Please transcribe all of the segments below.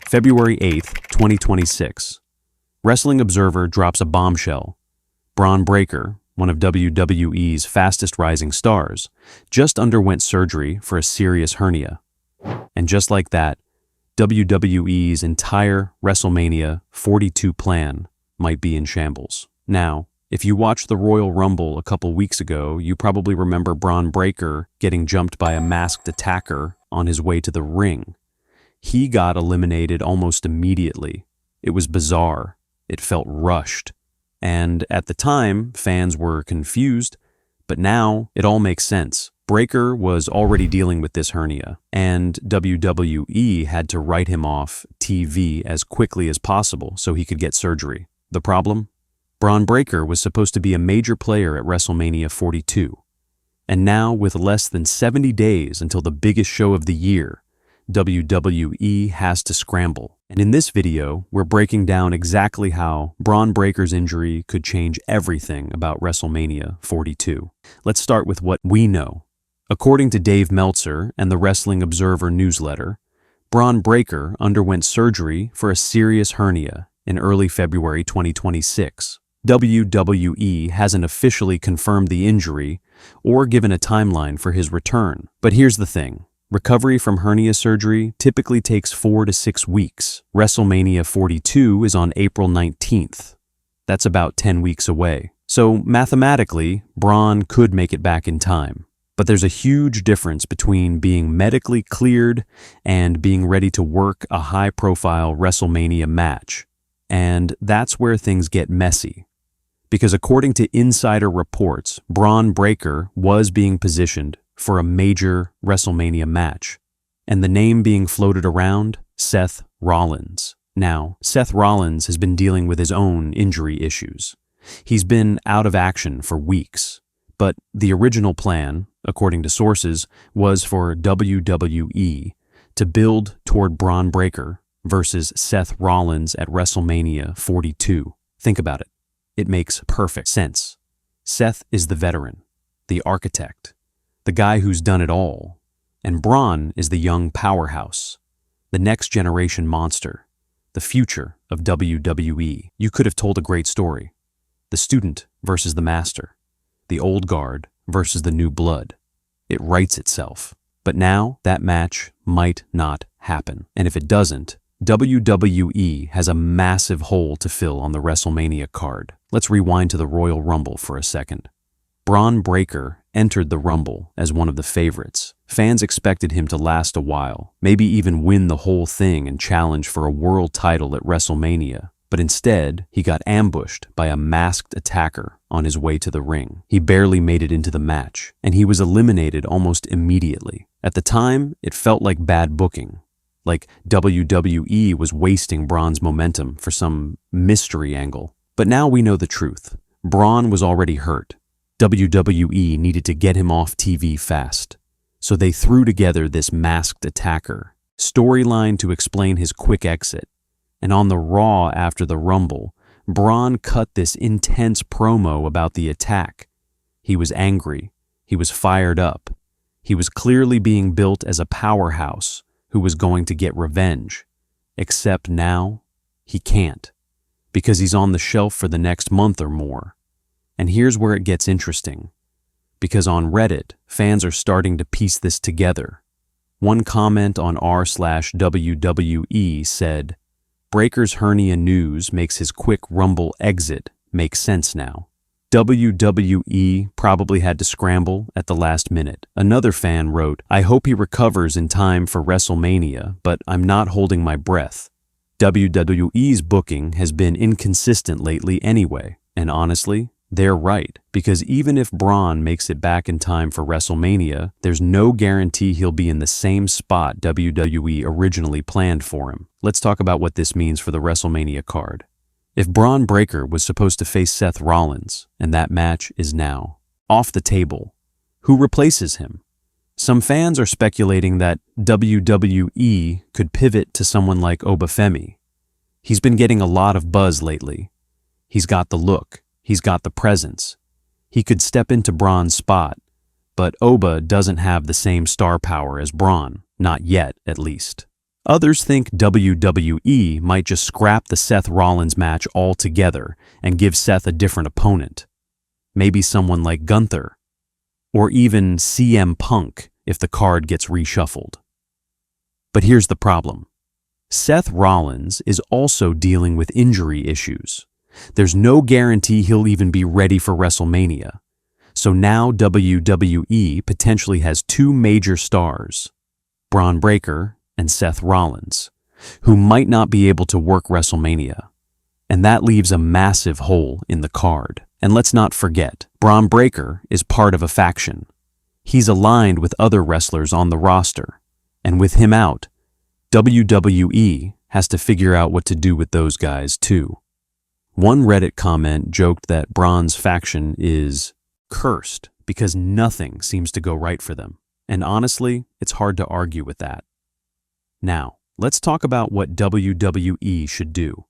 February 8th, 2026. Wrestling Observer drops a bombshell. Bron Breakker, one of WWE's fastest rising stars, just underwent surgery for a serious hernia. And just like that, WWE's entire WrestleMania 42 plan might be in shambles. Now, if you watched the Royal Rumble a couple weeks ago, you probably remember Bron Breakker getting jumped by a masked attacker on his way to the ring. He got eliminated almost immediately. It was bizarre. It felt rushed. And at the time, fans were confused, but now it all makes sense. Breakker was already dealing with this hernia, and WWE had to write him off TV as quickly as possible so he could get surgery. The problem? Bron Breakker was supposed to be a major player at WrestleMania 42. And now, with less than 70 days until the biggest show of the year, WWE has to scramble. And in this video, we're breaking down exactly how Bron Breakker's injury could change everything about WrestleMania 42. Let's start with what we know. According to Dave Meltzer and the Wrestling Observer newsletter, Bron Breakker underwent surgery for a serious hernia in early February 2026. WWE hasn't officially confirmed the injury or given a timeline for his return. But here's the thing. Recovery from hernia surgery typically takes 4 to 6 weeks. WrestleMania 42 is on April 19th. That's about 10 weeks away. So mathematically, Bron could make it back in time. But there's a huge difference between being medically cleared and being ready to work a high-profile WrestleMania match. And that's where things get messy. Because according to insider reports, Bron Breakker was being positioned for a major WrestleMania match, and the name being floated around, Seth Rollins. Now, Seth Rollins has been dealing with his own injury issues. He's been out of action for weeks, but the original plan, according to sources, was for WWE to build toward Bron Breakker versus Seth Rollins at WrestleMania 42. Think about it. It makes perfect sense. Seth is the veteran, the architect, the guy who's done it all, and Bron is the young powerhouse, the next generation monster, the future of WWE. You could have told a great story. The student versus the master, the old guard versus the new blood. It writes itself. But now that match might not happen. And if it doesn't, WWE has a massive hole to fill on the WrestleMania card. Let's rewind to the Royal Rumble for a second. Bron Breakker entered the Rumble as one of the favorites. Fans expected him to last a while, maybe even win the whole thing and challenge for a world title at WrestleMania. But instead, he got ambushed by a masked attacker on his way to the ring. He barely made it into the match, and he was eliminated almost immediately. At the time, it felt like bad booking, like WWE was wasting Bron's momentum for some mystery angle. But now we know the truth. Bron was already hurt. WWE needed to get him off TV fast. So they threw together this masked attacker storyline to explain his quick exit. And on the Raw after the Rumble, Bron cut this intense promo about the attack. He was angry. He was fired up. He was clearly being built as a powerhouse who was going to get revenge. Except now, he can't, because he's on the shelf for the next month or more. And here's where it gets interesting, because on Reddit, fans are starting to piece this together. One comment on r/WWE said, "Breakker's hernia news makes his quick Rumble exit make sense now." WWE probably had to scramble at the last minute. Another fan wrote, "I hope he recovers in time for WrestleMania, but I'm not holding my breath." WWE's booking has been inconsistent lately anyway, and honestly, they're right, because even if Bron makes it back in time for WrestleMania, there's no guarantee he'll be in the same spot WWE originally planned for him. Let's talk about what this means for the WrestleMania card. If Bron Breakker was supposed to face Seth Rollins, and that match is now off the table, who replaces him? Some fans are speculating that WWE could pivot to someone like Oba Femi. He's been getting a lot of buzz lately. He's got the look. He's got the presence. He could step into Bron's spot, but Oba doesn't have the same star power as Bron, not yet at least. Others think WWE might just scrap the Seth Rollins match altogether and give Seth a different opponent. Maybe someone like Gunther, or even CM Punk if the card gets reshuffled. But here's the problem. Seth Rollins is also dealing with injury issues. There's no guarantee he'll even be ready for WrestleMania. So now WWE potentially has two major stars, Bron Breakker and Seth Rollins, who might not be able to work WrestleMania. And that leaves a massive hole in the card. And let's not forget, Bron Breakker is part of a faction. He's aligned with other wrestlers on the roster. And with him out, WWE has to figure out what to do with those guys too. One Reddit comment joked that Bron's faction is cursed because nothing seems to go right for them. And honestly, it's hard to argue with that. Now, let's talk about what WWE should do.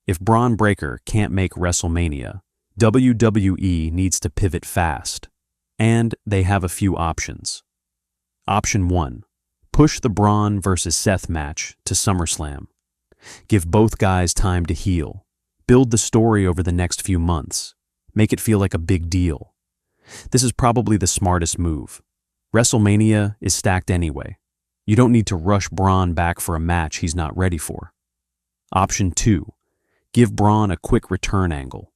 If Bron Breakker can't make WrestleMania, WWE needs to pivot fast. And they have a few options. Option 1. Push the Bron versus Seth match to SummerSlam. Give both guys time to heal. Build the story over the next few months. Make it feel like a big deal. This is probably the smartest move. WrestleMania is stacked anyway. You don't need to rush Bron back for a match he's not ready for. Option 2. Give Bron a quick return angle.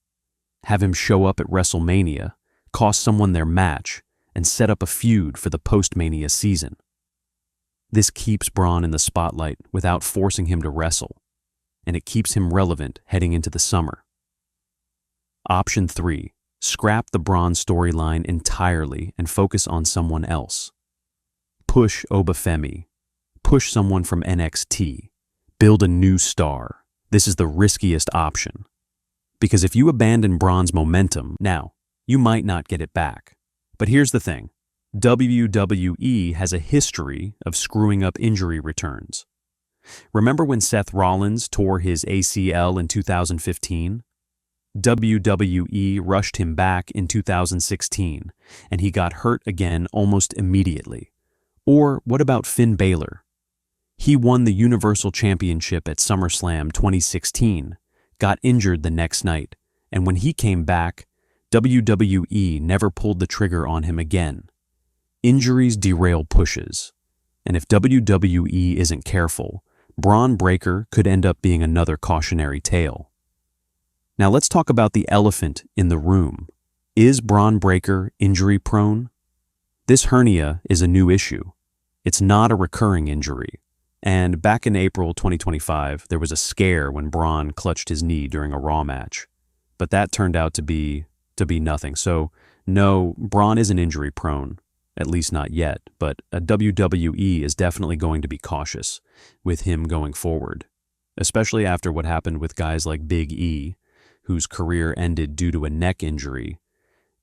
Have him show up at WrestleMania, cost someone their match, and set up a feud for the post-Mania season. This keeps Bron in the spotlight without forcing him to wrestle, and it keeps him relevant heading into the summer. Option 3. Scrap the Bron storyline entirely and focus on someone else. Push Oba Femi. Push someone from NXT. Build a new star. This is the riskiest option. Because if you abandon Bron's momentum, now, you might not get it back. But here's the thing. WWE has a history of screwing up injury returns. Remember when Seth Rollins tore his ACL in 2015? WWE rushed him back in 2016, and he got hurt again almost immediately. Or what about Finn Balor? He won the Universal Championship at SummerSlam 2016, got injured the next night, and when he came back, WWE never pulled the trigger on him again. Injuries derail pushes, and if WWE isn't careful, Bron Breakker could end up being another cautionary tale. Now let's talk about the elephant in the room. Is Bron Breakker injury-prone? This hernia is a new issue. It's not a recurring injury. And back in April 2025, there was a scare when Bron clutched his knee during a Raw match. But that turned out to be nothing. So no, Bron isn't injury-prone, at least not yet. But WWE is definitely going to be cautious with him going forward, especially after what happened with guys like Big E, whose career ended due to a neck injury.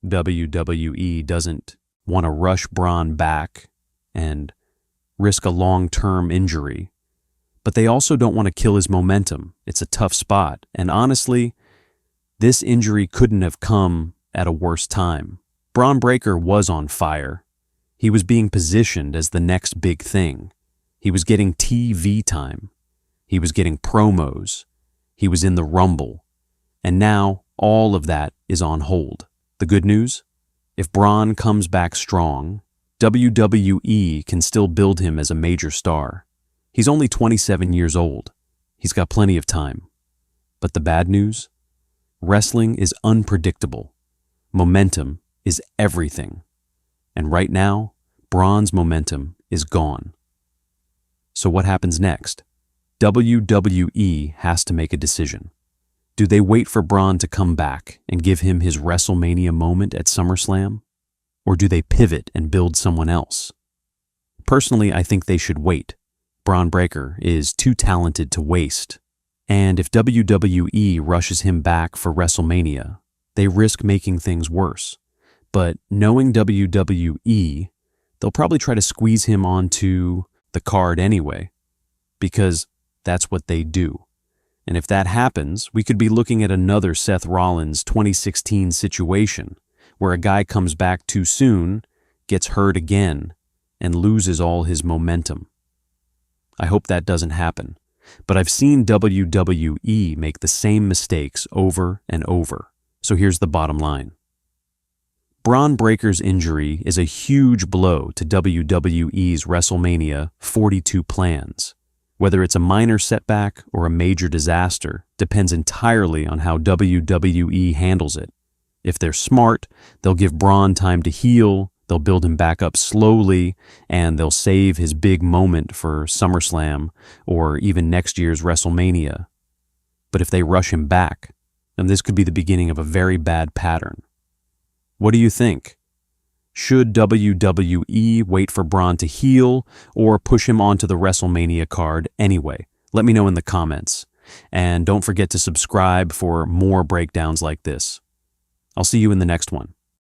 WWE doesn't want to rush Bron back and risk a long-term injury. But they also don't want to kill his momentum. It's a tough spot. And honestly, this injury couldn't have come at a worse time. Bron Breakker was on fire. He was being positioned as the next big thing. He was getting TV time. He was getting promos. He was in the Rumble. And now all of that is on hold. The good news? If Bron comes back strong, WWE can still build him as a major star. He's only 27 years old. He's got plenty of time. But the bad news? Wrestling is unpredictable. Momentum is everything. And right now, Bron's momentum is gone. So what happens next? WWE has to make a decision. Do they wait for Bron to come back and give him his WrestleMania moment at SummerSlam? Or do they pivot and build someone else? Personally, I think they should wait. Bron Breakker is too talented to waste. And if WWE rushes him back for WrestleMania, they risk making things worse. But knowing WWE, they'll probably try to squeeze him onto the card anyway, because that's what they do. And if that happens, we could be looking at another Seth Rollins 2016 situation, where a guy comes back too soon, gets hurt again, and loses all his momentum. I hope that doesn't happen. But I've seen WWE make the same mistakes over and over. So here's the bottom line. Bron Breakker's injury is a huge blow to WWE's WrestleMania 42 plans. Whether it's a minor setback or a major disaster depends entirely on how WWE handles it. If they're smart, they'll give Bron time to heal, they'll build him back up slowly, and they'll save his big moment for SummerSlam or even next year's WrestleMania. But if they rush him back, then this could be the beginning of a very bad pattern. What do you think? Should WWE wait for Bron to heal or push him onto the WrestleMania card anyway? Let me know in the comments. And don't forget to subscribe for more breakdowns like this. I'll see you in the next one.